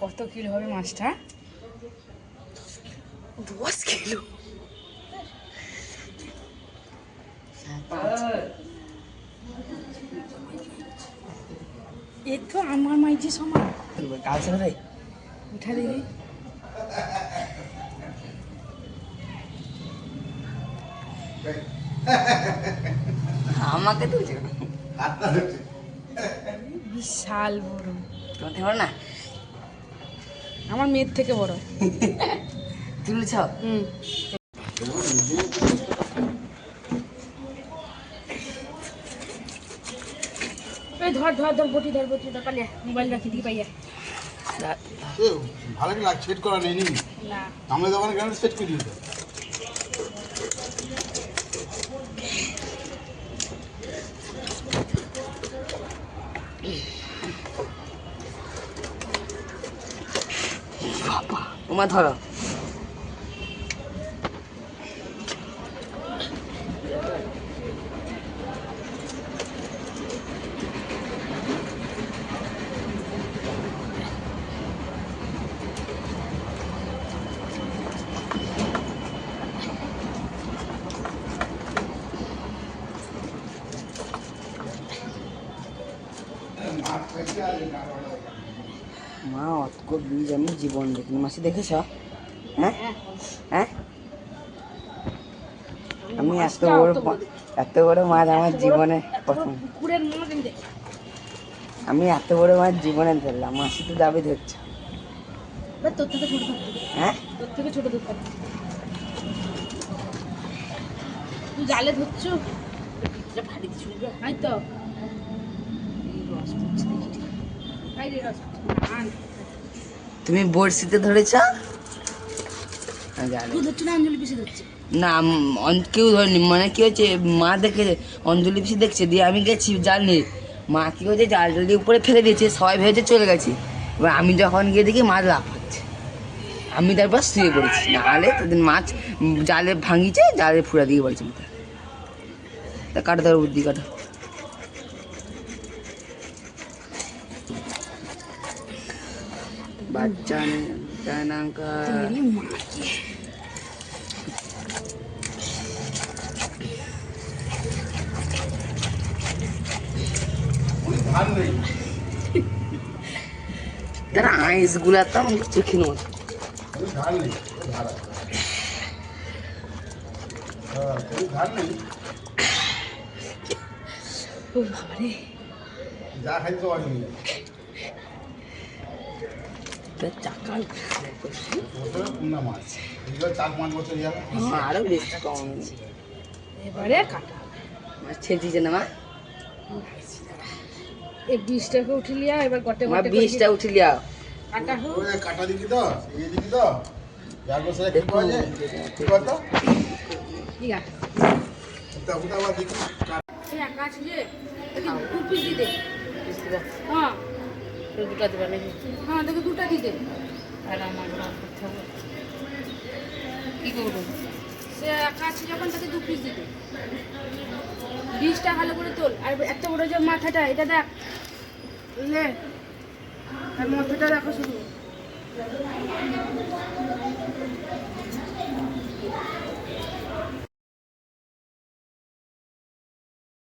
কত কিলো হবে মাছটা? 10 কিলো। এ তো আমার মাইজি সমান। কাল ছেড়ে উঠা দেখি। আমাকে তুলছে বিশাল বড়। তোমার বড় না? আমার মেয়ের থেকে বড়। তুলছ? এই ধর ধর ধর বটি ধর বটি ধর পালিয়া মোবাইল রাখি দিকে পাইয়া। ভালো কি লাগ সেট করা নেই না আমাদের দোকানে কেন সেট করে দিতে বাবা তোমা ধরো। মা অতক বীজ আমি জীবন দেখিনি। মাসি দেখেছ? হ্যাঁ হ্যাঁ, আমি এত বড় মাছ আমার জীবনে প্রথম। পুকুরের মাছ আমি দেখি। আমি এত বড় মাছ জীবনে ধরলাম। মাসি তো যাবে ধরছ। তোর থেকে ছোট ধরতে। হ্যাঁ তোর থেকে ছোট ধরতে। তুই জালে ধরছো? ভারী কিছু তাই তো। তুমি বড়শিতে ধরেছ? তুই ধরছো না অঞ্জলি পিসে ধরছে? না কেউ ধরেনি। মানে কি হচ্ছে, মা দেখে অঞ্জলি পিসি দেখছে, দিয়ে আমি গেছি জাল নিয়ে। মা কি হচ্ছে, জালটা দিয়ে উপরে ফেলে দিয়েছে, সবাই ভেবেছে চলে গেছে। এবার আমি যখন গিয়ে দেখি মাছ লাফাচ্ছে, আমি তারপর শুয়ে পড়েছি। নাহলে তাদের মাছ জালে ভাঙিছে, জালে ফুরা দিয়ে পড়েছে। তা কাটা দেওয়ার বুদ্ধি কাটা। বাচ্চা নাঙ্কা ধান নেই তারা আইস গুলা তো আমার চোখে নয়। ধান নেই ধান ধান নেই ও বাবারে যা খাইতে পারি চাকাল বছরে পূর্ণা মাছ এগুলো 4-5 বছর যাবে আরো বেশি কম। এবারে কাটা মাছ ছেড়ে দিয়েছে না মা? এই 20টাকে উঠিলিয়া এবার গটে আমার গটে 20টা উঠে লিয়া। কাটা হোক। ওই কাটা দিকি তো এই দিকি তো যার বছরে কি পাওয়া যায় কি কথা ঠিক আছে ওটা আবার দেখি এই আকাশ যে দু পিস দিতে। হ্যাঁ দুটা দেবে নাকি? হ্যাঁ তোকে দুটা দিতে। আর আমার কি করবো? সে আকাশ যখন তাকে 2 পিস দিতে। 20টা ভালো করে তোল। আর একটা বড় যে মাথাটা এটা দেখ বুঝলে, আর মাথাটা দেখো শুধু।